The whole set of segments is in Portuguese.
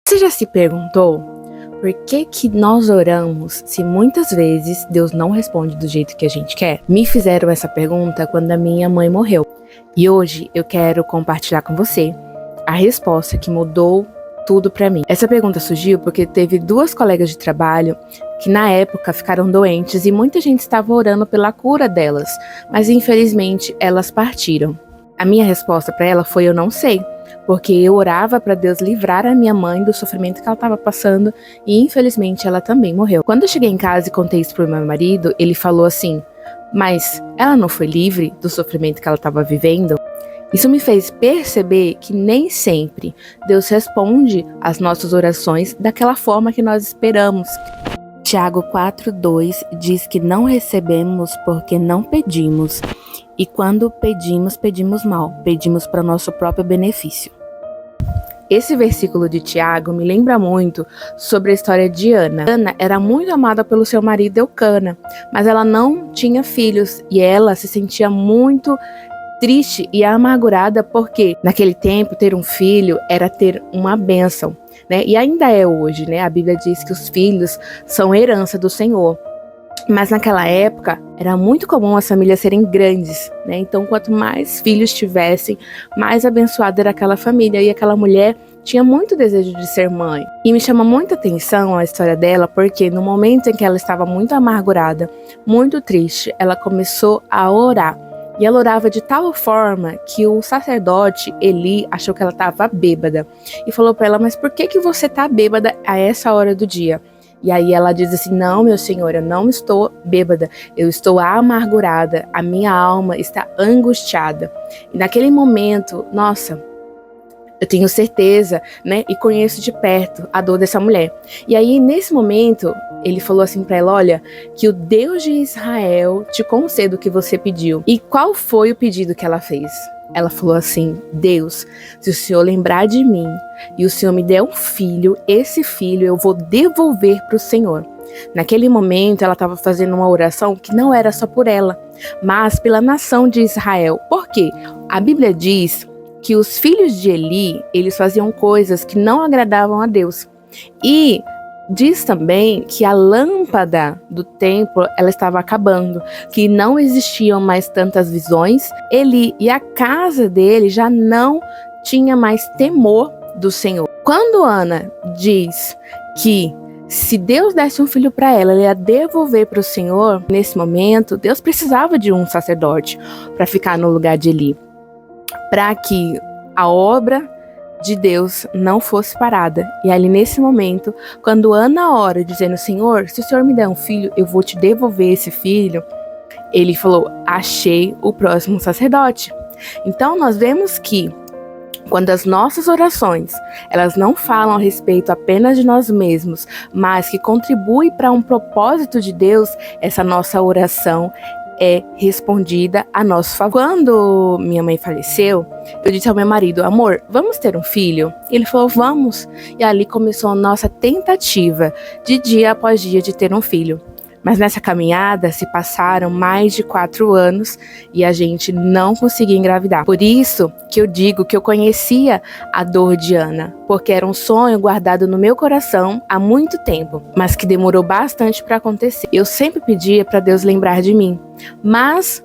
Você já se perguntou por que nós oramos se muitas vezes Deus não responde do jeito que a gente quer? Me fizeram essa pergunta quando a minha mãe morreu. E hoje eu quero compartilhar com você a resposta que mudou tudo pra mim. Essa pergunta surgiu porque teve duas colegas de trabalho que na época ficaram doentes e muita gente estava orando pela cura delas, mas infelizmente elas partiram. A minha resposta para ela foi: eu não sei, porque eu orava para Deus livrar a minha mãe do sofrimento que ela estava passando e infelizmente ela também morreu. Quando eu cheguei em casa e contei isso pro meu marido, ele falou assim: mas ela não foi livre do sofrimento que ela estava vivendo? Isso me fez perceber que nem sempre Deus responde às nossas orações daquela forma que nós esperamos. Tiago 4:2 diz que não recebemos porque não pedimos. E quando pedimos, pedimos mal, pedimos para o nosso próprio benefício. Esse versículo de Tiago me lembra muito sobre a história de Ana. Ana era muito amada pelo seu marido Eucana, mas ela não tinha filhos e ela se sentia muito triste e amargurada porque naquele tempo ter um filho era ter uma bênção, né? E ainda é hoje, né? A Bíblia diz que os filhos são herança do Senhor. Mas naquela época era muito comum as famílias serem grandes, né? Então quanto mais filhos tivessem, mais abençoada era aquela família. E aquela mulher tinha muito desejo de ser mãe. E me chama muita atenção a história dela, porque no momento em que ela estava muito amargurada, muito triste, ela começou a orar. E ela orava de tal forma que o sacerdote Eli achou que ela estava bêbada. E falou para ela: mas por que você está bêbada a essa hora do dia? E aí ela diz assim: não, meu senhor, eu não estou bêbada, eu estou amargurada, a minha alma está angustiada. E naquele momento, nossa, eu tenho certeza, né, e conheço de perto a dor dessa mulher. E aí, nesse momento, ele falou assim pra ela: olha, que o Deus de Israel te conceda o que você pediu. E qual foi o pedido que ela fez? Ela falou assim: Deus, se o Senhor lembrar de mim e o Senhor me der um filho, esse filho eu vou devolver para o Senhor. Naquele momento, ela estava fazendo uma oração que não era só por ela, mas pela nação de Israel. Por quê? A Bíblia diz que os filhos de Eli, eles faziam coisas que não agradavam a Deus. E diz também que a lâmpada do templo ela estava acabando, que não existiam mais tantas visões. Eli e a casa dele já não tinha mais temor do Senhor. Quando Ana diz que se Deus desse um filho para ela, ela ia devolver para o Senhor, nesse momento Deus precisava de um sacerdote para ficar no lugar de Eli, para que a obra de Deus não fosse parada. E ali nesse momento, quando Ana ora dizendo: Senhor, se o Senhor me der um filho, eu vou te devolver esse filho, ele falou: achei o próximo sacerdote. Então nós vemos que quando as nossas orações, elas não falam a respeito apenas de nós mesmos, mas que contribuem para um propósito de Deus, essa nossa oração é respondida a nosso favor. Quando minha mãe faleceu, eu disse ao meu marido: amor, vamos ter um filho? Ele falou: vamos. E ali começou a nossa tentativa de dia após dia de ter um filho. Mas nessa caminhada se passaram mais de 4 anos e a gente não conseguia engravidar. Por isso que eu digo que eu conhecia a dor de Ana, porque era um sonho guardado no meu coração há muito tempo, mas que demorou bastante para acontecer. Eu sempre pedia para Deus lembrar de mim, mas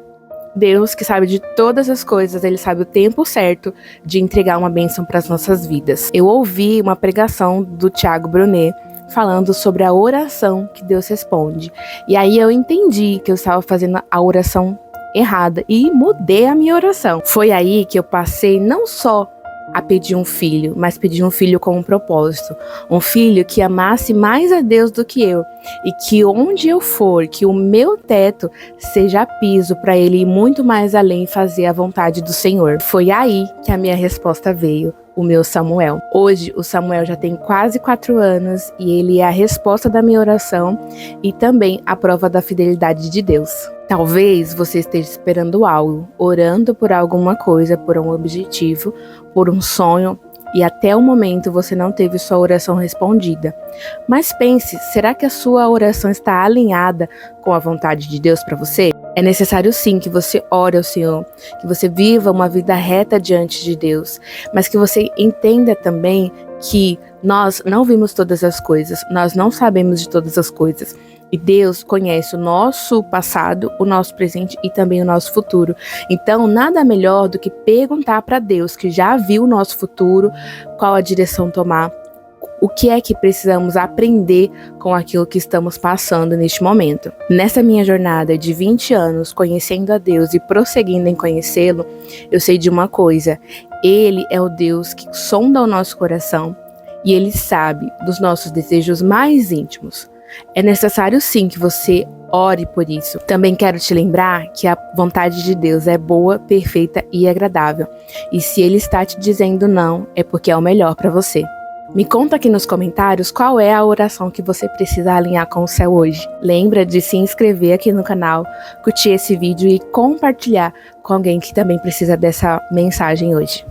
Deus, que sabe de todas as coisas, Ele sabe o tempo certo de entregar uma bênção para as nossas vidas. Eu ouvi uma pregação do Tiago Brunet falando sobre a oração que Deus responde. E aí eu entendi que eu estava fazendo a oração errada e mudei a minha oração. Foi aí que eu passei não só a pedir um filho, mas pedir um filho com um propósito. Um filho que amasse mais a Deus do que eu. E que onde eu for, que o meu teto seja piso para ele ir muito mais além e fazer a vontade do Senhor. Foi aí que a minha resposta veio. O meu Samuel. Hoje o Samuel já tem quase 4 anos e ele é a resposta da minha oração e também a prova da fidelidade de Deus. Talvez você esteja esperando algo, orando por alguma coisa, por um objetivo, por um sonho, e até o momento você não teve sua oração respondida. Mas pense, será que a sua oração está alinhada com a vontade de Deus para você? É necessário sim que você ore ao Senhor, que você viva uma vida reta diante de Deus, mas que você entenda também que nós não vimos todas as coisas, nós não sabemos de todas as coisas. E Deus conhece o nosso passado, o nosso presente e também o nosso futuro. Então, nada melhor do que perguntar para Deus, que já viu o nosso futuro, qual a direção tomar, o que é que precisamos aprender com aquilo que estamos passando neste momento. Nessa minha jornada de 20 anos, conhecendo a Deus e prosseguindo em conhecê-lo, eu sei de uma coisa: Ele é o Deus que sonda o nosso coração e Ele sabe dos nossos desejos mais íntimos. É necessário sim que você ore por isso. Também quero te lembrar que a vontade de Deus é boa, perfeita e agradável. E se Ele está te dizendo não, é porque é o melhor para você. Me conta aqui nos comentários qual é a oração que você precisa alinhar com o céu hoje. Lembra de se inscrever aqui no canal, curtir esse vídeo e compartilhar com alguém que também precisa dessa mensagem hoje.